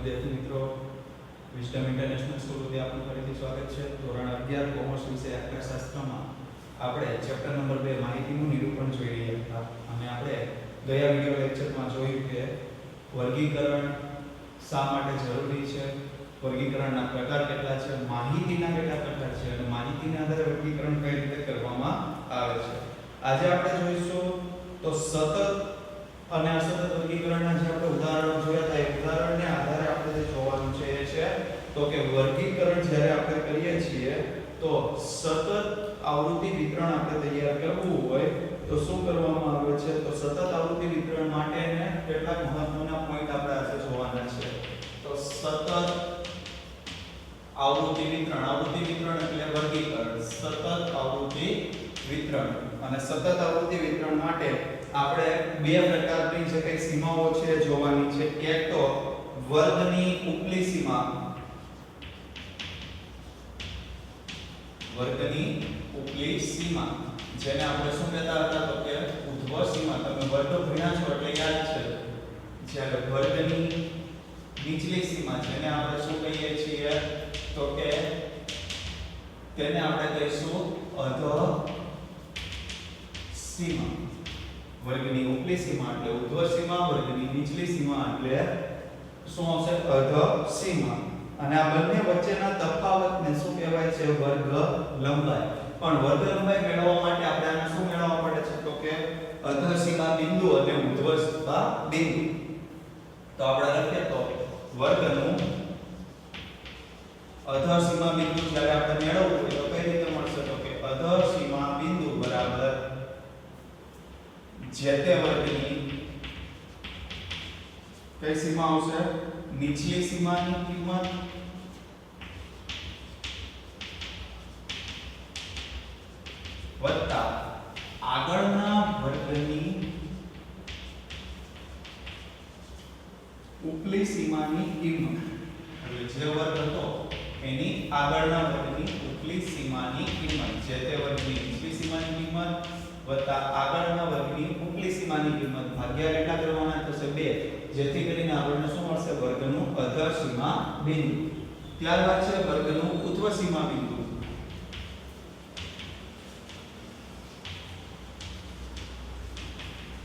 વિદ્યાર્થી મિત્રો, વિસ્ડમ international school સુધી આપનું ફરીથી સ્વાગત છે. ધોરણ 11 કોમર્સ વિષય આંકડાશાસ્ત્રમાં આપણે ચેપ્ટર નંબર 2 માહિતીનું નિરૂપણ જોઈ રહ્યા હતા અને આપણે ગયા વિડિયો લેક્ચરમાં જોયું કે વર્ગીકરણ શા માટે જરૂરી છે, વર્ગીકરણના પ્રકાર કેટલા છે, માહિતીના કેટલા પ્રકાર છે અને માહિતીના આધારે વર્ગીકરણ કઈ રીતે કરવામાં આવે છે. આજે આપણે જોઈશું તો સતત અને અસતત વર્ગીકરણના જે આપણે ઉદાહરણો જોયા હતા એ ઉદાહરણને આધારે આપણે જે જોવાનું છે એ છે તો કે વર્ગીકરણ જ્યારે આપણે કરીએ છીએ તો સતત આવૃત્તિ વિતરણ આપણે તૈયાર કરવું હોય તો શું કરવામાં આવે છે, તો સતત આવૃત્તિ વિતરણ માટેને કેટલાક મહત્વના પોઈન્ટ આપણે આજે જોવાના છે. તો સતત આવૃત્તિ વિતરણ એટલે વર્ગીકરણ, સતત આવૃત્તિ વિતરણ અને સતત આવૃત્તિ વિતરણ માટે આપણે બે પ્રકારની જે કઈ સીમાઓ છે જોવાની છે. એક તો વર્ગની ઉપલી સીમા, વર્ગની ઉપલી સીમા જેને આપણે શું કહેતા હતા તો કે ઉધ્વ સીમા. તમે વર્ગ ભણ્યા છો એટલે યાદ છે. જ્યારે વર્ગની નીચલી સીમા જેને આપણે શું કહીએ છીએ તો કે તેને આપણે કહીશું અધ સીમા. વર્ગની ઉપલી સીમા એટલે ઉધ્વ સીમા, વર્ગની નીચલી સીમા એટલે શું આવશે, અધ સીમા. અને આ બંને વચ્ચેના તફાવતને શું કહેવાય છે, વર્ગ લંબાઈ. પણ વર્ગ લંબાઈ મેળવવા માટે આપણે આને શું મેળવવા પડે છે તો કે અધ સીમા બિંદુ અને ઉધ્વ સીમા બિંદુ. તો આપણે લખીએ તો વર્ગનું અધ સીમા બિંદુ જ્યારે આપણે મેળવવું હોય તો કઈ રીતે મળશે તો કે અધ સીમા બિંદુ બરાબર જે તે વર્ગની કઈ સીમા આવશે, નીચલી સીમાની કિંમત વત્તા આગળના વર્ગની ઉપલી સીમાની કિંમત. એટલે જે વર્ગ હતો એની આગળના વર્ગની ઉપલી સીમાની કિંમત, જે તે વર્ગની નીચલી સીમાની કિંમત વત્તા આગળના વર્ગની ઉપલી સીમાની કિંમત ભાગ્યા કેટલા કરવાના થશે 2, જેથી કરીને આપણને શું મળશે, વર્ગનું અધ સીમા બિંદુ. ત્યારબાદ છે વર્ગનું ઉધ્વ સીમા બિંદુ.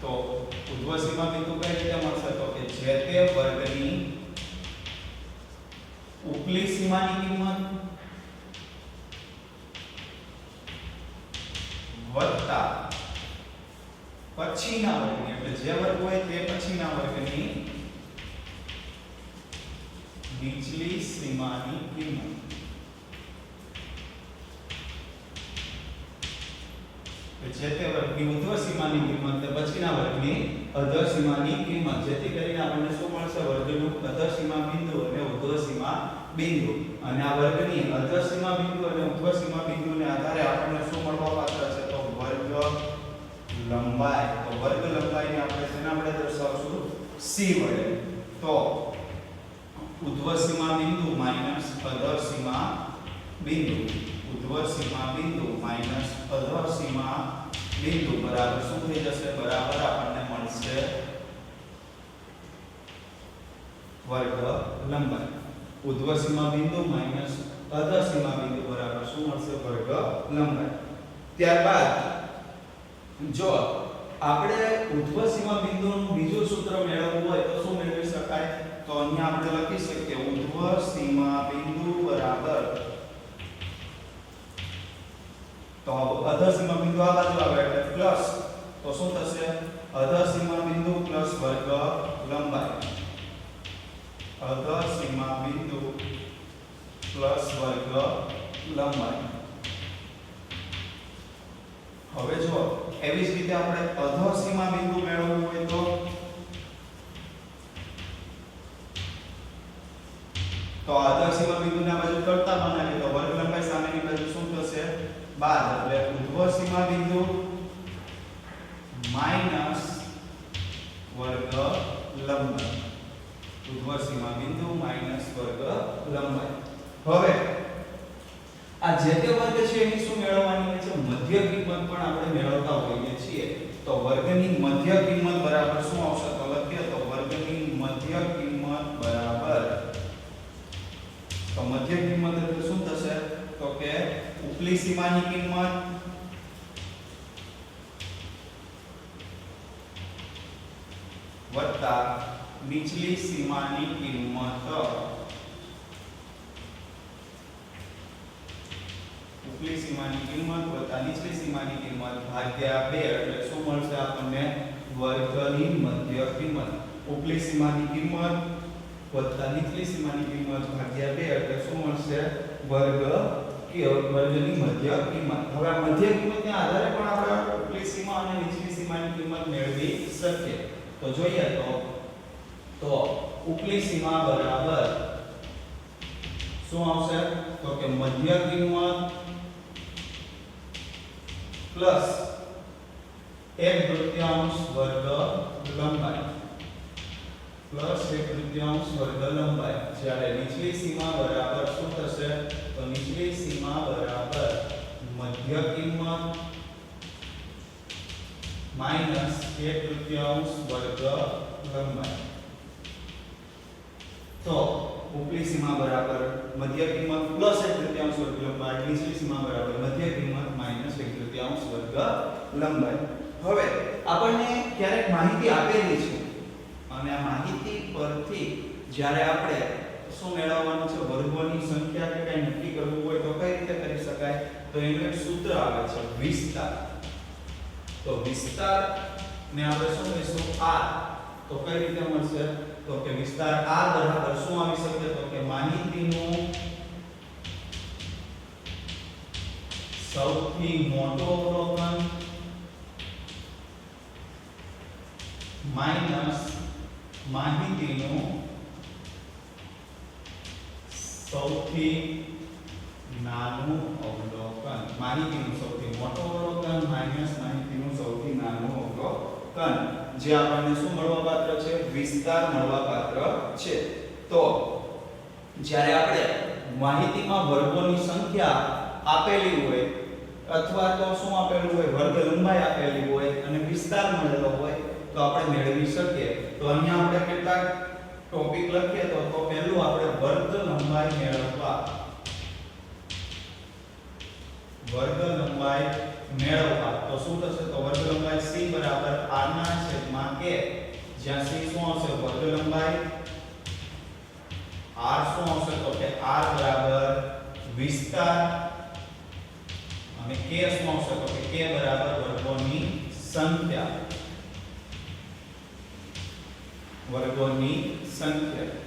તો ઉધ્વ સીમા બિંદુ કઈ રીતે મળશે તો કે જે તે વર્ગની ઉપલી સીમાની કિંમત વત્તા પછીના વર્ગની, એટલે જે વર્ગ હોય તે પછીના વર્ગની નીચલી સીમાની કિંમત. જે તે વર્ગની ઉધ્વ સીમાની કિંમત તે પછીના વર્ગની અધ સીમાની કિંમત, જેથી કરીને આપણને શું મળશે, વર્ગનું અધ સીમા બિંદુ અને ઉધ્વ સીમા બિંદુ. અને આ વર્ગની અધ સીમા બિંદુ અને ઉધ્વ સીમા બિંદુને આધારે આપણને શું મળવા પાત્ર છે તો વર્ગ લંબાઈ. તો વર્ગ લંબાઈને આપણે શેના વડે દર્શાવશું, c વડે. તો ઉધ્વ સીમા બિંદુ માઈનસ અધ સીમા બિંદુ, ઉધ્વ સીમા બિંદુ માઈનસ અધ સીમા બિંદુ બરાબર શું થઈ જશે, બરાબર આપણને મળશે વર્ગ લંબાઈ. ઉધ્વ સીમા બિંદુ માઈનસ અધ સીમા બિંદુ બરાબર શું મળશે, વર્ગ લંબાઈ. ત્યારબાદ જો આપણે ઉધ્વ સીમા બિંદુનું બીજું સૂત્ર મેળવવું હોય તો શું મેળવી શકાય, તો અહીંયા આપણે લખી શકીએ ઉધ્વ સીમા બિંદુ બરાબર, તો અધ સીમા બિંદુ આ બાજુ આવે એટલે પ્લસ, તો શું થશે, અધ સીમા બિંદુ પ્લસ વર્ગ લંબાઈ, અધ સીમા બિંદુ પ્લસ વર્ગ લંબાઈ. હવે જો એવી જ રીતે આપણે અધ સીમા બિંદુ મેળવવું હોય તો અધ સીમા બિંદુને આ બાજુ કરતા બનાવીએ તો વર્ગ લંબાઈ સામેની બાજુ શું થશે, 12, એટલે ઉધ્વ સીમા બિંદુ માઈનસ વર્ગ લંબાઈ, ઉધ્વ સીમા બિંદુ માઈનસ વર્ગ લંબાઈ. હવે આ જે તે વર્ગ છે એની શું મેળવવાની હોય છે, મધ્ય કિંમત પણ આપણે મેળવતા હોઈએ છીએ. તો વર્ગની મધ્ય કિંમત બરાબર શું આવશે, તો લખીએ તો વર્ગની મધ્ય કિંમત બરાબર ઉપલી સીમાની કિંમત વત્તા નીચલી સીમાની કિંમત, ઉપલી સીમાની કિંમત વત્તા નીચલી સીમાની કિંમત ભાગ્યા 2 એટલે શું મળશે આપણને વર્ગની મધ્ય કિંમત. ઉપલી સીમાની કિંમત વત્તા નીચલી સીમાની કિંમત ભાગ્યા 2 એટલે શું મળશે વર્ગની મધ્ય કિંમત. હવે આ મધ્ય કિંમતના આધારે પણ આપણે ઉપલી સીમા અને નીચલી સીમાની કિંમત મેળવી શકીએ. તો જોઈએ તો ઉપલી સીમા બરાબર શું આવશે તો કે મધ્ય કિંમત પ્લસ 1/3 વર્ગ લંબાઈ પ્લસ 1/3 વર્ગ લંબાઈ. જ્યારે નીચલી સીમા બરાબર શું થશે તો નીચલી સીમા બરાબર મધ્ય કિંમત માઈનસ 1/3 વર્ગ લંબાઈ. તો ઉપલી સીમા બરાબર મધ્ય કિંમત પ્લસ 1/3 વર્ગ લંબાઈ, નીચલી સીમા બરાબર મધ્ય કિંમત માઈનસ 1/3 વર્ગ લંબાઈ. હવે આપણને ક્યારેક માહિતી આપેલી છે અને આ માહિતી પરથી જ્યારે આપણે શું મેળવવાનું છે વર્ગોની સંખ્યા કે કંઈ નક્કી કરવું હોય તો કઈ રીતે કરી શકાય તો એનું એક સૂત્ર આવે છે વિસ્તાર. તો વિસ્તાર ને આપણે શું કહીશું r. તો કઈ રીતે મળશે તો કે વિસ્તાર r બરાબર શું આવી શકે તો કે માહિતીનું સૌથી મોટો અવલોકન માઈનસ માહિતીનું સૌથી નાનું અવલોકન. માહિતીનું સૌથી મોટો અવલોકન માઈનસ માહિતીનું સૌથી નાનું અવલોકન. જે આપણને શું મળવાપાત્ર છે વિસ્તાર મળવાપાત્ર છે. તો જ્યારે આપણે માહિતીમાં વર્ગોની સંખ્યા આપેલી હોય અથવા તો શું આપેલું હોય વર્ગ લંબાઈ આપેલી હોય અને વિસ્તાર મળેલો હોય તો આપણે મેળવી શકીએ. તો અહીંયા આપણે કેટલાક ટોપિક લખીએ તો પહેલું આપણે વર્ગ લંબાઈ મેળવવા તો શું થશે તો વર્ગ લંબાઈ c બરાબર r ના છેદમાં k. જ્યાં c શું આવશે વર્ગ લંબાઈ, r શું આવશે તો કે r બરાબર વિસ્તાર અને k શું આવશે તો કે k બરાબર વર્ગોની સંખ્યા. વર્ગોની સંખ્યા.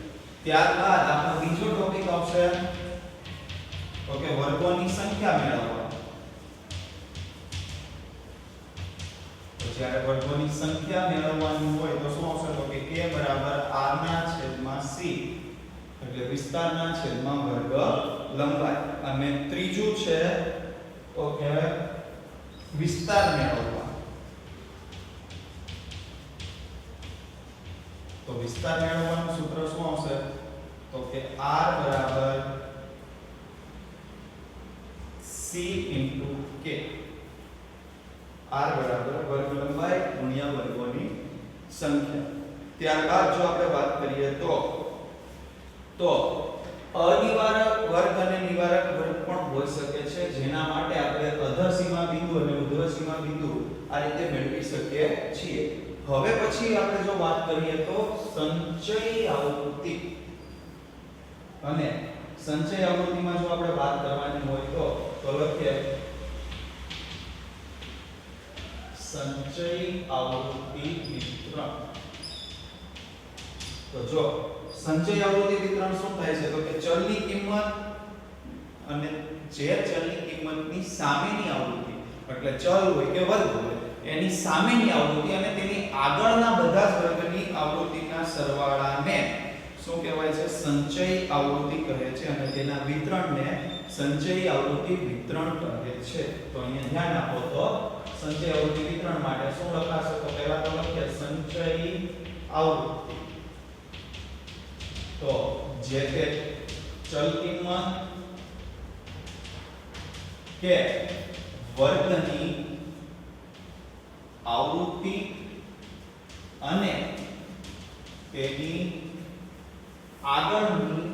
ત્યારબાદ આપણો બીજો ટોપિક આવશે તો કે વર્ગોની સંખ્યા મેળવવા. તો જ્યારે વર્ગોની સંખ્યા મેળવવાની હોય તો શું આવશે તો કે k બરાબર r ના છેદમાં c એટલે વિસ્તારના છેદમાં વર્ગ લંબાઈ. અને ત્રીજું છે તો કે વિસ્તાર મેળવવા. તો વિસ્તાર મેળવવાનું સૂત્ર શું આવશે તો કે r બરાબર c * k. r બરાબર વર્ગ લંબાઈ ગુણ્યા વર્ગોની સંખ્યા. ત્યારબાદ જો આપણે વાત કરીએ તો અનિવારક વર્ગ અને નિવારક વર્ગ પણ હોઈ શકે છે, જેના માટે આપણે અધસીમા બિંદુ અને ઉર્ધ્વસીમા બિંદુ આ રીતે મેળવી શકીએ છીએ. હવે પછી આપણે જો વાત કરીએ તો સંચય આવૃત્તિ. અને સંચય આવૃત્તિમાં જો આપણે વાત કરવાની હોય તો લખીએ સંચય આવૃત્તિ વિતરણ. તો જો સંચય આવૃત્તિ વિતરણ શું થાય છે તો કે ચલની કિંમત અને જે ચલની કિંમતની સામેની આવૃત્તિ એટલે ચલ હોય કે વર્ગ હોય એની સામેની આવૃત્તિ અને તેની આગળના બધા જ વર્ગની આવૃત્તિના સરવાળાને શું કહેવાય છે સંચય આવૃત્તિ કહે છે અને તેના વિતરણને સંચય આવૃત્તિ વિતરણ કહે છે. તો અહીંયા ધ્યાન આપો તો સંચય આવૃત્તિ વિતરણ માટે શું લખાશે તો પહેલા તો લખીએ સંચય આવૃત્તિ. તો જે તે ચલ કિંમત કે વર્ગની આવૃત્તિ અને તેની આગળની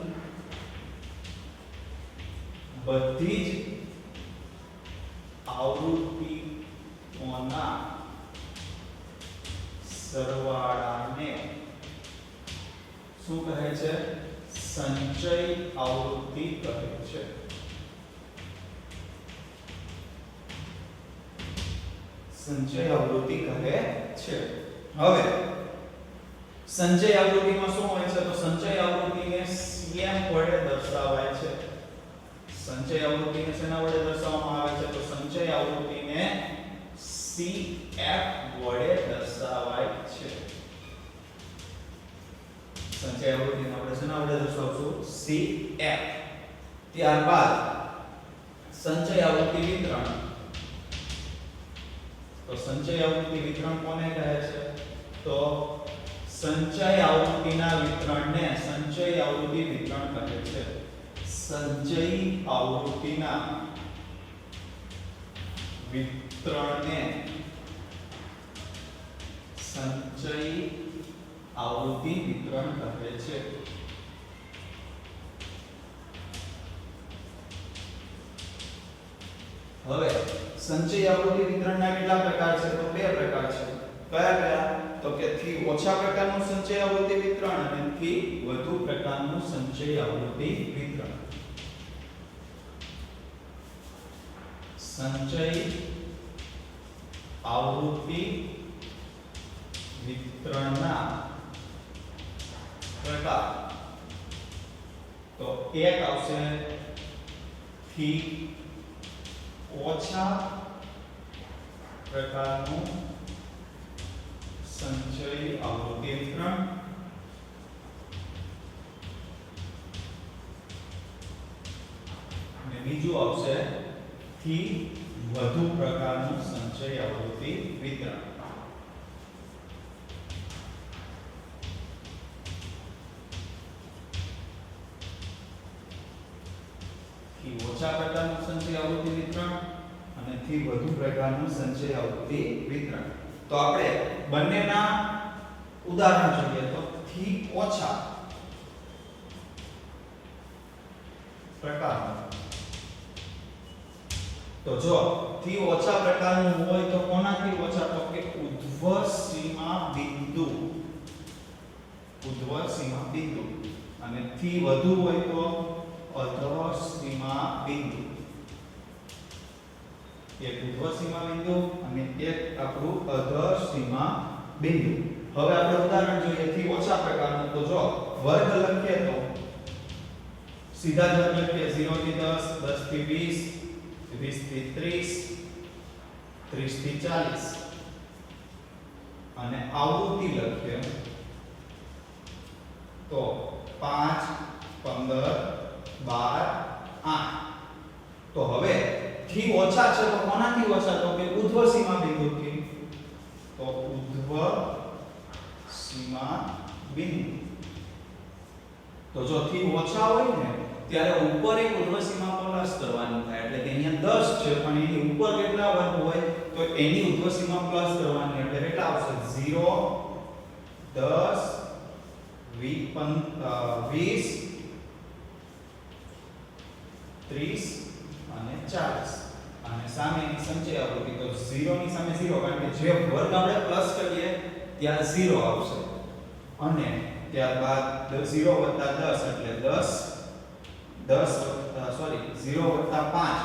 બધી જ આવૃત્તિઓના સરવાળાને શું કહે છે? સંચય આવૃત્તિ કહે છે. સંચય આવૃત્તિ કહે છે. હવે સંચય આવૃત્તિમાં શું હોય છે? તો સંચય આવૃત્તિને Cm વડે દર્શાવાય છે. સંચય આવૃત્તિને શેના વડે દર્શાવવામાં આવે છે? તો સંચય આવૃત્તિને Cf વડે દર્શાવાય છે. સંચય આવૃત્તિને આપણે શેના વડે દર્શાવશું? Cf. ત્યારબાદ સંચય આવૃત્તિ વિતરણ. તો સંચય આવૃત્તિ વિતરણ કોને કહે છે? તો સંચય આવૃત્તિના વિતરણને સંચય આવૃત્તિ વિતરણ કહે છે. સંચય આવૃત્તિના વિતરણને સંચય આવૃત્તિ વિતરણ કહે છે. હવે સંચય આવૃત્તિ વિતરણના કેટલા પ્રકાર છે? તો બે પ્રકાર છે. કયા કયા? તો કે થી ઓછા પ્રકારનું સંચય આવૃત્તિ વિતરણ અને થી વધુ પ્રકારનું સંચય આવૃત્તિ વિતરણ. સંચય આવૃત્તિ વિતરણના પ્રકાર તો એક આવશે થી ઓછા પ્રકારનું સંચય આવૃત્તિ વિતરણ. અને બીજું આવશે થી વધુ પ્રકારનું સંચય આવૃત્તિ વિતરણ. થી ઓછા પ્રકારનું સંચય આવૃત્તિ વિતરણ અને થી વધુ પ્રકારનું સંચય આવૃત્તિ વિતરણ. તો આપણે બંનેના ઉદાહરણ જોઈએ. તો થી ઓછા પ્રકારનું, તો જો થી ઓછા પ્રકારનું હોય તો કોનાથી ઓછા? તો કે ઉધ્વ સીમા બિંદુ. ઉધ્વ સીમા બિંદુ. અને થી વધુ હોય તો અધઃ સીમા બિંદુ. એક ઉધ્વ સીમા બિંદુ અને એક આપણું અધઃ સીમા બિંદુ. હવે આપણે ઉદાહરણ જોઈએ થી ઓછા પ્રકારનું. તો જો વર્ગ લખીએ તો સીધા જ વર્ગ લખીએ 0 થી 10, 10 થી 20, 20 થી 30, 30 થી 40 અને આવૃત્તિ લખીએ તો 5, 15, 12, 8. તો હવે થી ઓછા છે તો કોનાથી ઓછા? તો કે ઉધ્વ સીમા બિંદુથી. તો ઉધ્વ સીમા બિંદુ. તો જો થી ઓછા હોય ને ત્યારે ઉપર એક ઉધ્વ સીમા પ્લસ કરવાની થાય. એટલે કે અહીંયા 10 છે પણ એની ઉપર કેટલા વર્ગ હોય? તો એની ઉધ્વ સીમા પ્લસ કરવાની. એટલે કેટલા આવશે? 0, 10, 20, 30 અને 40. અને સામેની સંચય આવૃત્તિ તો 0 ની સામે 0 કારણ કે જે વર્ગ આપણે પ્લસ કરીએ ત્યાં 0 આવશે. અને ત્યારબાદ 0 + 10 એટલે 10 સોરી 0 + 5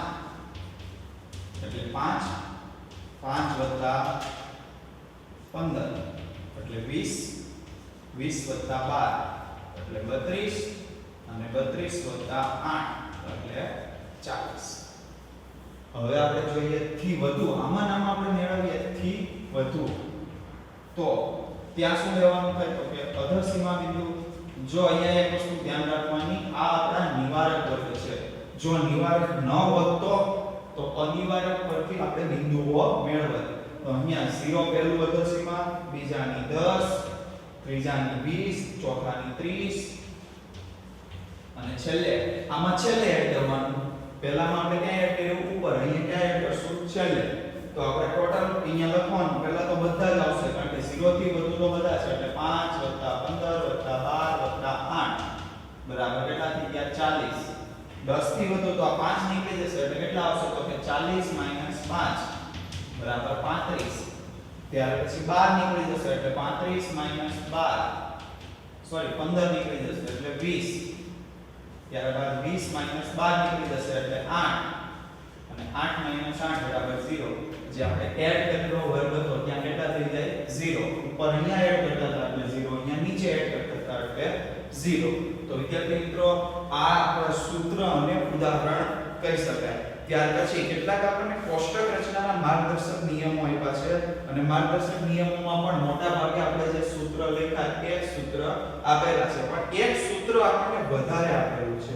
એટલે 5, 5 + 15 એટલે 20, 20 + 12 એટલે 32 અને 32 + 8 એટલે 40. હવે આપણે જોઈએ થી વધુ. આમાં આપણે મેળવીએ થી વધુ તો ત્યાં શું લેવાનું થાય? તો કે અધઃ સીમા બિંદુ. જો અહીંયા એક વસ્તુ ધ્યાન રાખવાની, આ આપણા નિવારક વર્ગ છે. જો નિવારક ન હોત તો અનિવારક પરથી આપણે બિંદુઓ મેળવત. તો અહીંયા 0 પહેલું અધઃ સીમા, બીજાની 10, ત્રીજાની 20, ચોથાની 30 અને છેલ્લે આમાં છેલ્લે એડ કરવાનું. પહેલામાં આપણે ક્યાં એડ કર્યું? ઉપર. અહીંયા ક્યાં એડ કરશું? છેલ્લે. તો આપણે ટોટલ અહીંયા લખવાનું. પહેલા તો બધા જ આવશે કારણ કે 0 થી વધુ તો બધા છે. એટલે 5 + 15 + 12 + 8 બરાબર કેટલા થઈ ગયા? 40. 10 થી વધુ તો આ 5 નીકળી જશે એટલે કેટલા આવશે? તો કે 40 - 5 બરાબર 35. ત્યાર પછી 12 નીકળી જશે એટલે 35 - 12 સોરી 15 નીકળી જશે એટલે 20. ત્યારબાદ 20 - 12 નીકળી જશે એટલે 8 અને 8 - 8 બરાબર 0. જે આપણે એડ કરેલો વર્ગ હતો ત્યાં કેટલા થઈ જાય 0. ઉપર અહીંયા એડ કરતા હતા એટલે 0, અહીંયા નીચે એડ કરતા હતા એટલે 0. તો વિદ્યાર્થી મિત્રો આ આપણા સૂત્ર અને ઉદાહરણ કહી શકાય. ત્યાર પછી કેટલાક આપણને કોષ્ટક રચનાના માર્ગદર્શક નિયમો આપ્યા છે અને માર્ગદર્શક નિયમોમાં પણ મોટા ભાગે આપણે જે સૂત્ર લખ્યા એ સૂત્ર આપેલા છે, પણ એક સૂત્ર આપણને વધારે આપેલું છે.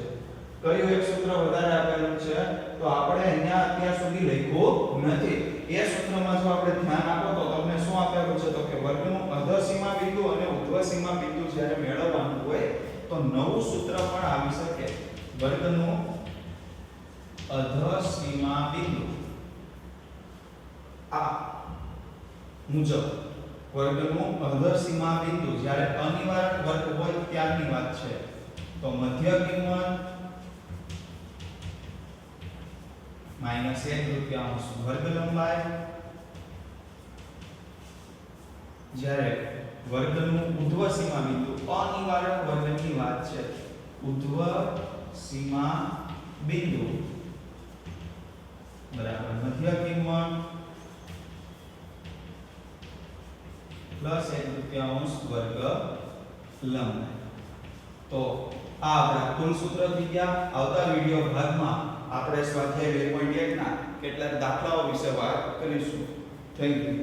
કયું એક સૂત્ર વધારે આપેલું છે તો આપણે અહીંયા અત્યાર સુધી લખ્યું નથી. એ સૂત્રમાં જો આપણે ધ્યાન આપો તો તમને શું આપેલું છે તો કે વર્ગનું અધસીમા બિંદુ અને ઉર્ધ્વસીમા બિંદુ જ્યારે મેળવવાનું હોય તો નવું સૂત્ર પણ આવી શકે. વર્ગનું અધસીમા બિંદુ આ મુજબ વર્ગનું અધસીમા બિંદુ જ્યારે અનિવાર્ય વર્ગ હોય ત્યારની વાત છે તો મધ્ય કિંમત -1/3 વર્ગ લંબાઈ. જ્યારે વર્ગનું ઉર્ધ્વ સીમા બિંદુ અનિવાર્ય વર્ગની વાત છે, ઉર્ધ્વ સીમા બિંદુ બરાબર મધ્ય કિંમત +1/3 વર્ગ લંબાઈ. તો આ આપણા કુલ સૂત્ર થઈ ગયા. આવતા વિડિયો ભાગમાં આપણે સ્વાધ્યાય 2.1 ના કેટલાક દાખલાઓ વિશે વાત કરીશું. Thank you.